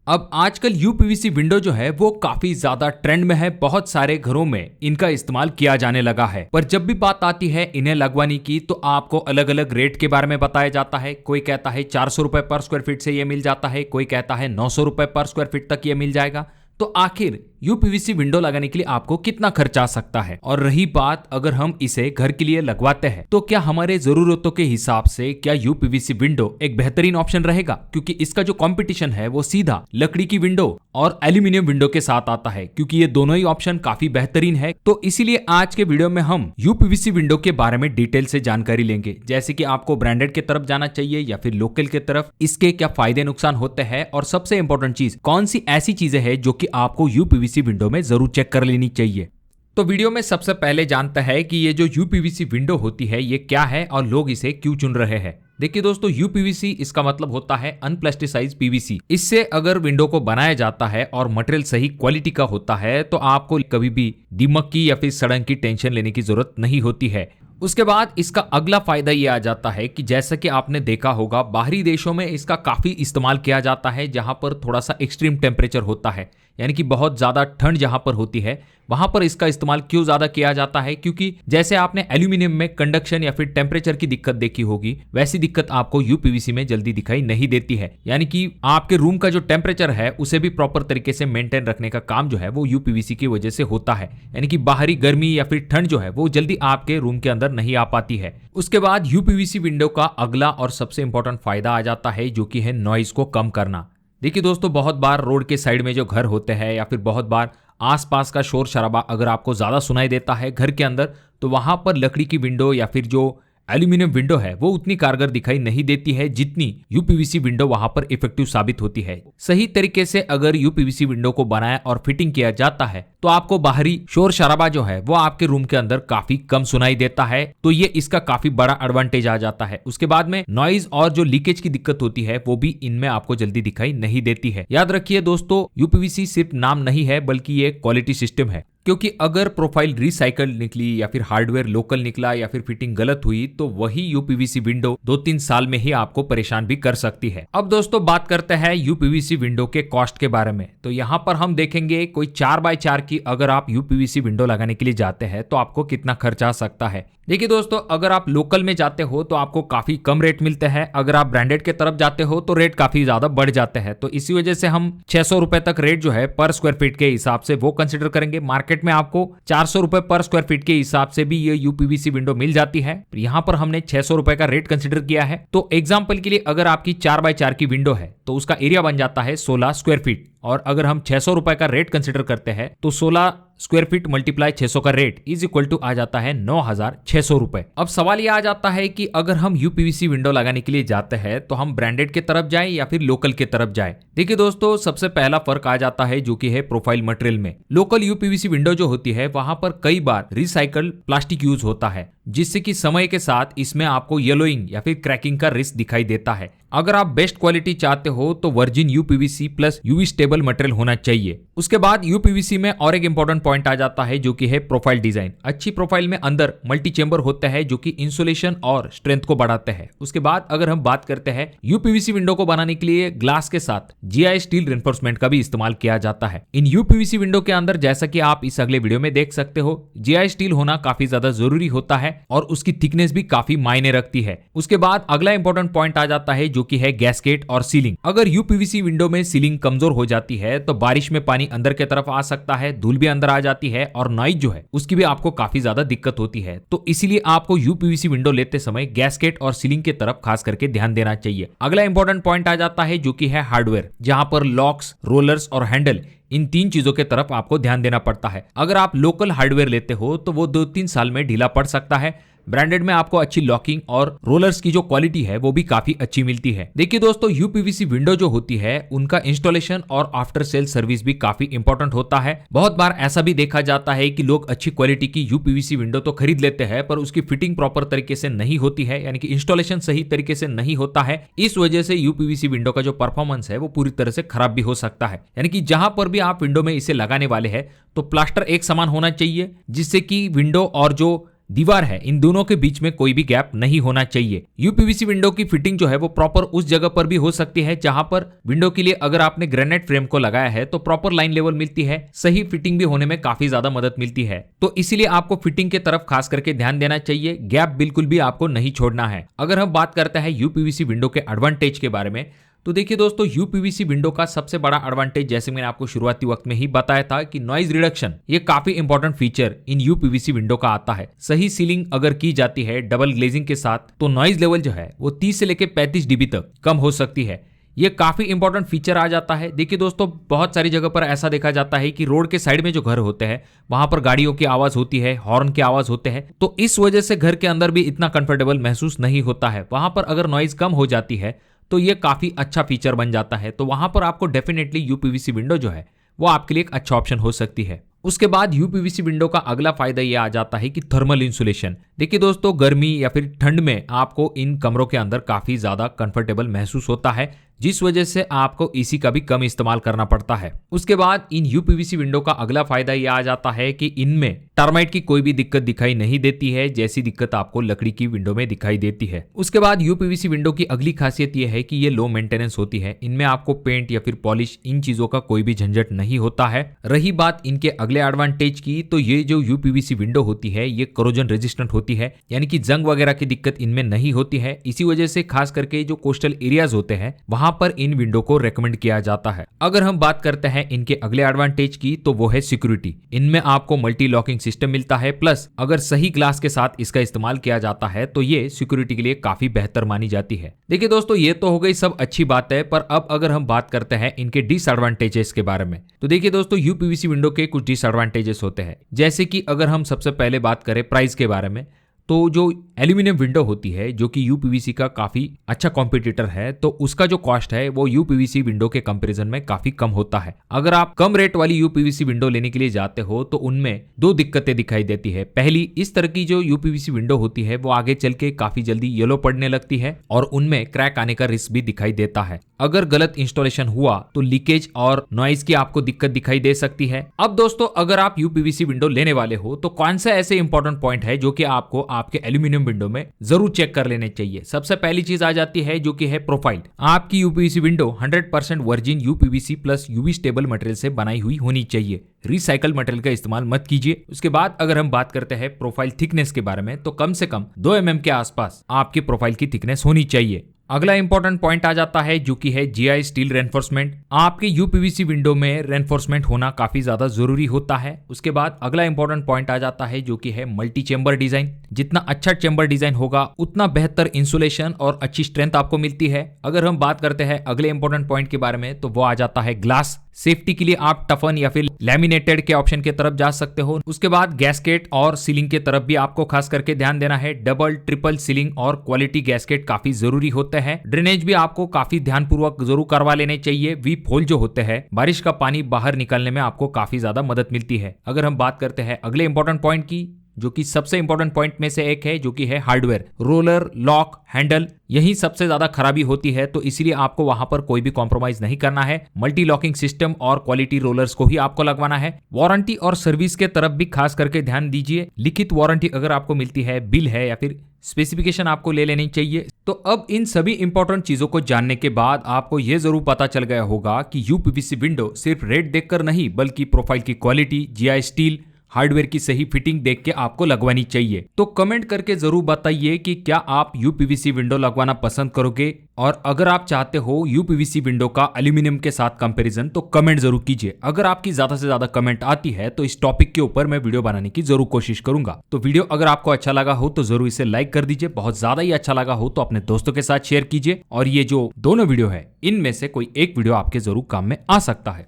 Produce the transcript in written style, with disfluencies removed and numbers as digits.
अब आजकल UPVC window जो है वो काफी ज्यादा ट्रेंड में है। बहुत सारे घरों में इनका इस्तेमाल किया जाने लगा है। पर जब भी बात आती है इन्हें लगवाने की तो आपको अलग अलग रेट के बारे में बताया जाता है। कोई कहता है 400 रुपए पर स्क्वायर फीट से ये मिल जाता है, कोई कहता है 900 रुपए पर स्क्वायर फीट तक ये मिल जाएगा। तो आखिर यूपीवीसी विंडो लगाने के लिए आपको कितना खर्चा आ सकता है? और रही बात अगर हम इसे घर के लिए लगवाते हैं तो क्या हमारे जरूरतों के हिसाब से क्या यूपीवीसी विंडो एक बेहतरीन ऑप्शन रहेगा? क्योंकि इसका जो कंपटीशन है वो सीधा लकड़ी की विंडो और एल्यूमिनियम विंडो के साथ आता है, क्योंकि ये दोनों ही ऑप्शन काफी बेहतरीन है। तो इसीलिए आज के वीडियो में हम यूपीवीसी विंडो के बारे में डिटेल से जानकारी लेंगे, जैसे कि आपको ब्रांडेड की तरफ जाना चाहिए या फिर लोकल की तरफ, इसके क्या फायदे नुकसान होते हैं, और सबसे इंपॉर्टेंट चीज कौन सी ऐसी चीजें हैं जो कि आपको यूपीवीसी विंडो में जरूर चेक कर लेनी चाहिए। तो वीडियो में सबसे पहले जानते हैं कि ये जो यूपीवीसी विंडो होती है ये क्या है और लोग इसे क्यों चुन रहे हैं। देखिए दोस्तों, यूपीवीसी इसका मतलब होता है अनप्लास्टिसाइज पीवीसी। इससे अगर विंडो को बनाया जाता है और मटेरियल सही क्वालिटी का होता है तो आपको कभी भी दीमक की या फिर सड़न की टेंशन लेने की जरूरत नहीं होती है। उसके बाद इसका अगला फायदा ये आ जाता है कि जैसा कि आपने देखा होगा बाहरी देशों में इसका काफी इस्तेमाल किया जाता है, जहां पर थोड़ा सा एक्सट्रीम टेम्परेचर होता है, यानी कि बहुत ज्यादा ठंड जहां पर होती है वहां पर इसका इस्तेमाल क्यों ज्यादा किया जाता है, क्योंकि जैसे आपने एल्यूमिनियम में कंडक्शन या फिर टेम्परेचर की दिक्कत देखी होगी वैसी दिक्कत आपको यूपीवीसी में जल्दी दिखाई नहीं देती है। यानी कि आपके रूम का जो टेम्परेचर है उसे भी प्रॉपर तरीके से मेंटेन रखने का काम जो है वो यूपीवीसी की वजह से होता है, यानी कि बाहरी गर्मी या फिर ठंड जो है वो जल्दी आपके रूम के अंदर नहीं आ पाती है। उसके बाद यूपीवीसी विंडो का अगला और सबसे इंपॉर्टेंट फायदा आ जाता है जो कि है नॉइज को कम करना। देखिए दोस्तों, बहुत बार रोड के साइड में जो घर होते हैं या फिर बहुत बार आसपास का शोर शराबा अगर आपको ज्यादा सुनाई देता है घर के अंदर, तो वहां पर लकड़ी की विंडो या फिर जो एल्यूमिनियम विंडो है वो उतनी कारगर दिखाई नहीं देती है जितनी यूपीवीसी विंडो वहां पर इफेक्टिव साबित होती है। सही तरीके से अगर यूपीवीसी विंडो को बनाया और फिटिंग किया जाता है तो आपको बाहरी शोर शराबा जो है वो आपके रूम के अंदर काफी कम सुनाई देता है, तो ये इसका काफी बड़ा एडवांटेज आ जाता है। उसके बाद में नॉइज और जो लीकेज की दिक्कत होती है वो भी इनमें आपको जल्दी दिखाई नहीं देती है। याद रखिए दोस्तों, यूपीवीसी सिर्फ नाम नहीं है बल्कि ये क्वालिटी सिस्टम है, क्योंकि अगर प्रोफाइल रिसाइकल निकली या फिर हार्डवेयर लोकल निकला या फिर फिटिंग गलत हुई तो वही यूपीवीसी विंडो 2-3 साल में ही आपको परेशान भी कर सकती है। अब दोस्तों बात करते हैं यूपीवीसी विंडो के कॉस्ट के बारे में। तो यहाँ पर हम देखेंगे कोई 4x4 की अगर आप यूपीवीसी विंडो लगाने के लिए जाते हैं तो आपको कितना खर्चा आ सकता है। देखिए दोस्तों, अगर आप लोकल में जाते हो तो आपको काफी कम रेट मिलते हैं, अगर आप ब्रांडेड के तरफ जाते हो तो रेट काफी ज्यादा बढ़ जाते हैं। तो इसी वजह से हम 600 रुपए तक रेट जो है पर स्क्वायर फीट के हिसाब से वो कंसिडर करेंगे। मार्केट में आपको 400 रुपए पर स्क्वायर फीट के हिसाब से भी ये यूपीवीसी विंडो मिल जाती है। यहाँ पर हमने 600 रुपए का रेट कंसिडर किया है। तो एग्जाम्पल के लिए अगर आपकी 4x4 की विंडो है तो उसका एरिया बन जाता है 16 स्क्वायर फीट, और अगर हम 600 रुपए का रेट कंसिडर करते हैं तो 16 स्क्वायर फीट मल्टीप्लाई 600 का रेट इज इक्वल टू आ जाता है 9,600 रुपए। अब सवाल यह आ जाता है कि अगर हम यूपीवीसी विंडो लगाने के लिए जाते हैं तो हम ब्रांडेड के तरफ जाएं या फिर लोकल के तरफ जाएं। देखिए दोस्तों, सबसे पहला फर्क आ जाता है जो कि है प्रोफाइल मटेरियल में। लोकल यूपीवीसी विंडो जो होती है वहां पर कई बार रिसाइकल प्लास्टिक यूज होता है, जिससे कि समय के साथ इसमें आपको येलोइंग या फिर क्रैकिंग का रिस्क दिखाई देता है। अगर आप बेस्ट क्वालिटी चाहते हो तो virgin UPVC plus UV stable material होना चाहिए। उसके बाद यूपीवीसी में और एक इंपॉर्टेंट पॉइंट आ जाता है जो कि है प्रोफाइल डिजाइन। अच्छी प्रोफाइल में अंदर मल्टी चेंबर होता है जो कि इंसुलेशन और स्ट्रेंथ को बढ़ाते हैं। उसके बाद अगर हम बात करते हैं यूपीवीसी विंडो को बनाने के लिए ग्लास के साथ जीआई स्टील रेनफोर्समेंट का भी इस्तेमाल किया जाता है। इन यूपीवीसी विंडो के अंदर जैसा कि आप इस अगले वीडियो में देख सकते हो जीआई स्टील होना काफी ज्यादा जरूरी होता है और उसकी थिकनेस भी काफी मायने रखती है। उसके बाद अगला इंपॉर्टेंट पॉइंट आ जाता है जो कि है गैस्केट और सीलिंग। अगर यूपीवीसी विंडो में सीलिंग कमजोर हो जाती है तो बारिश में पानी अंदर की तरफ आ सकता है, धूल भी अंदर आ जाती है और नॉइज जो है उसकी भी आपको काफी ज्यादा दिक्कत होती है। तो इसीलिए आपको यूपीवीसी विंडो लेते समय गैस्केट और सीलिंग की तरफ खास करके ध्यान देना चाहिए। अगला इंपॉर्टेंट पॉइंट आ जाता है जो कि है हार्डवेयर, जहां पर लॉक्स, रोलर्स और हैंडल, इन 3 चीजों के तरफ आपको ध्यान देना पड़ता है। अगर आप लोकल हार्डवेयर लेते हो तो वो 2-3 साल में ढीला पड़ सकता है। ब्रांडेड में आपको अच्छी लॉकिंग और रोलर्स की जो क्वालिटी है वो भी काफी अच्छी मिलती है। देखिए दोस्तों, यूपीवीसी विंडो जो होती है उनका इंस्टॉलेशन और आफ्टर सेल सर्विस भी काफी इंपॉर्टेंट होता है। बहुत बार ऐसा भी देखा जाता है कि लोग अच्छी क्वालिटी की यूपीवीसी विंडो तो खरीद लेते हैं पर उसकी फिटिंग प्रॉपर तरीके से नहीं होती है, यानी कि इंस्टॉलेशन सही तरीके से नहीं होता है। इस वजह से यूपीवीसी विंडो का जो परफॉर्मेंस है वो पूरी तरह से खराब भी हो सकता है। यानी कि जहां पर भी आप विंडो में इसे लगाने वाले हैं तो प्लास्टर एक समान होना चाहिए, जिससे कि विंडो और जो दीवार है, इन दोनों के बीच में कोई भी गैप नहीं होना चाहिए। यूपीवीसी विंडो की फिटिंग जो है वो प्रॉपर उस जगह पर भी हो सकती है जहां पर विंडो के लिए अगर आपने ग्रेनाइट फ्रेम को लगाया है तो प्रॉपर लाइन लेवल मिलती है, सही फिटिंग भी होने में काफी ज्यादा मदद मिलती है। तो इसीलिए आपको फिटिंग की तरफ खास करके ध्यान देना चाहिए, गैप बिल्कुल भी आपको नहीं छोड़ना है। अगर हम बात करते हैं यूपीवीसी विंडो के एडवांटेज के बारे में, तो देखिए दोस्तों, यूपीवीसी विंडो का सबसे बड़ा एडवांटेज, जैसे मैंने आपको शुरुआती वक्त में ही बताया था कि नॉइज रिडक्शन, ये काफी important feature in UPVC window का आता है। सही सीलिंग अगर की जाती है डबल ग्लेजिंग के साथ तो नॉइज लेवल जो है वो 30 से लेकर 35 डीबी तक कम हो सकती है। ये काफी इंपॉर्टेंट फीचर आ जाता है। देखिए दोस्तों, बहुत सारी जगह पर ऐसा देखा जाता है कि रोड के साइड में जो घर होते हैं वहां पर गाड़ियों की आवाज होती है, हॉर्न की आवाज होते हैं, तो इस वजह से घर के अंदर भी इतना कंफर्टेबल महसूस नहीं होता है। वहां पर अगर नॉइज कम हो जाती है तो ये काफी अच्छा फीचर बन जाता है। तो वहां पर आपको डेफिनेटली यूपीवीसी विंडो जो है वो आपके लिए एक अच्छा ऑप्शन हो सकती है। उसके बाद यूपीवीसी विंडो का अगला फायदा ये आ जाता है कि थर्मल इंसुलेशन। देखिए दोस्तों, गर्मी या फिर ठंड में आपको इन कमरों के अंदर काफी ज्यादा कंफर्टेबल महसूस होता है, जिस वजह से आपको एसी का भी कम इस्तेमाल करना पड़ता है। उसके बाद इन यूपीवीसी विंडो का अगला फायदा यह आ जाता है कि इनमें टर्माइट की कोई भी दिक्कत दिखाई नहीं देती है, जैसी दिक्कत आपको लकड़ी की विंडो में दिखाई देती है। उसके बाद यूपीवीसी विंडो की अगली खासियत यह है कि ये लो मेंटेनेंस होती है। इनमें आपको पेंट या फिर पॉलिश, इन चीजों का कोई भी झंझट नहीं होता है। रही बात इनके अगले एडवांटेज की, तो ये जो यूपीवीसी विंडो होती है ये करोजन रेजिस्टेंट होती है, यानी कि जंग वगैरह की दिक्कत इनमें नहीं होती है। इसी वजह से खास करके जो कोस्टल एरियाज होते हैं वहां पर इन विंडो को रेकमेंड किया जाता है। अगर हम बात करते हैं इनके अगले एडवांटेज की, तो वो है सिक्योरिटी। इनमें आपको मल्टी लॉकिंग सिस्टम मिलता है, प्लस अगर सही ग्लास के साथ इसका इस्तेमाल किया जाता है तो ये सिक्योरिटी के लिए काफी बेहतर मानी जाती है। देखिए दोस्तों, ये तो हो गई सब अच्छी बात है, पर अब अगर हम बात करते हैं इनके डिसएडवांटेजेस के बारे में, तो देखिए दोस्तों, यूपीवीसी विंडो के कुछ डिसएडवांटेजेस होते हैं। जैसे कि अगर हम सबसे पहले बात करें प्राइस के बारे में, तो जो एल्यूमिनियम विंडो होती है जो कि यूपीवीसी का काफी अच्छा कॉम्पिटिटर है, तो उसका जो कॉस्ट है वो यूपीवीसी विंडो के कंपैरिजन में काफी कम होता है। अगर आप कम रेट वाली यूपीवीसी विंडो लेने के लिए जाते हो तो उनमें दो दिक्कतें दिखाई देती है। पहली, इस तरह की जो यूपीवीसी विंडो होती है वो आगे चल के काफी जल्दी येलो पड़ने लगती है और उनमें क्रैक आने का रिस्क भी दिखाई देता है। अगर गलत इंस्टॉलेशन हुआ तो लीकेज और नॉइज की आपको दिक्कत दिखाई दे सकती है। अब दोस्तों, अगर आप यूपीवीसी विंडो लेने वाले हो तो कौन से ऐसे इंपॉर्टेंट पॉइंट है जो कि आपको आपके एल्यूमिनियम विंडो में जरूर चेक कर लेने चाहिए। सबसे पहली चीज आ जाती है जो कि है प्रोफाइल। आपकी UPVC window 100% virgin UPVC plus UV stable material से बनाई हुई होनी चाहिए। रिसाइकल मटेरियल का इस्तेमाल मत कीजिए। उसके बाद अगर हम बात करते हैं प्रोफाइल थिकनेस के बारे में, तो कम से कम 2 mm के आसपास आपके प्रोफाइल की थिकनेस होनी चाहिए। अगला इंपॉर्टेंट पॉइंट आ जाता है जो कि है जीआई स्टील रेनफोर्समेंट। आपके यूपीवीसी विंडो में रेनफोर्समेंट होना काफी ज्यादा जरूरी होता है। उसके बाद अगला इंपॉर्टेंट पॉइंट आ जाता है जो कि है मल्टी चेंबर डिजाइन। जितना अच्छा चेंबर डिजाइन होगा उतना बेहतर इंसुलेशन और अच्छी स्ट्रेंथ आपको मिलती है। अगर हम बात करते हैं अगले इंपॉर्टेंट पॉइंट के बारे में, तो वो आ जाता है ग्लास। सेफ्टी के लिए आप टफन या फिर लैमिनेटेड के ऑप्शन की तरफ जा सकते हो। उसके बाद गैस्केट और सीलिंग की तरफ भी आपको खास करके ध्यान देना है। डबल ट्रिपल सीलिंग और क्वालिटी गैस्केट काफी जरूरी होते हैं। ड्रेनेज भी आपको काफी ध्यानपूर्वक जरूर करवा लेने चाहिए। वीप होल जो होते हैं, बारिश का पानी बाहर निकालने में आपको काफी ज्यादा मदद मिलती है। अगर हम बात करते हैं अगले इंपॉर्टेंट पॉइंट की, जो कि सबसे इंपॉर्टेंट पॉइंट में से एक है, जो कि है हार्डवेयर। रोलर, लॉक, हैंडल, यही सबसे ज्यादा खराबी होती है, तो इसीलिए आपको वहां पर कोई भी कॉम्प्रोमाइज नहीं करना है। मल्टी लॉकिंग सिस्टम और क्वालिटी रोलर्स को ही आपको लगवाना है। वारंटी और सर्विस के तरफ भी खास करके ध्यान दीजिए। लिखित वारंटी अगर आपको मिलती है, बिल है या फिर स्पेसिफिकेशन आपको ले लेनी चाहिए। तो अब इन सभी इंपॉर्टेंट चीजों को जानने के बाद आपको यह जरूर पता चल गया होगा कि यूपीवीसी विंडो सिर्फ रेट देखकर नहीं, बल्कि प्रोफाइल की क्वालिटी, जीआई स्टील, हार्डवेयर की सही फिटिंग देख के आपको लगवानी चाहिए। तो कमेंट करके जरूर बताइए कि क्या आप यूपीवीसी विंडो लगवाना पसंद करोगे, और अगर आप चाहते हो यूपीवीसी विंडो का एल्यूमिनियम के साथ कंपैरिजन, तो कमेंट जरूर कीजिए। अगर आपकी ज्यादा से ज्यादा कमेंट आती है तो इस टॉपिक के ऊपर मैं वीडियो बनाने की जरूर कोशिश करूंगा। तो वीडियो अगर आपको अच्छा लगा हो तो जरूर इसे लाइक कर दीजिए। बहुत ज्यादा ही अच्छा लगा हो तो अपने दोस्तों के साथ शेयर कीजिए। और ये जो दोनों वीडियो है, इनमें से कोई एक वीडियो आपके जरूर काम में आ सकता है।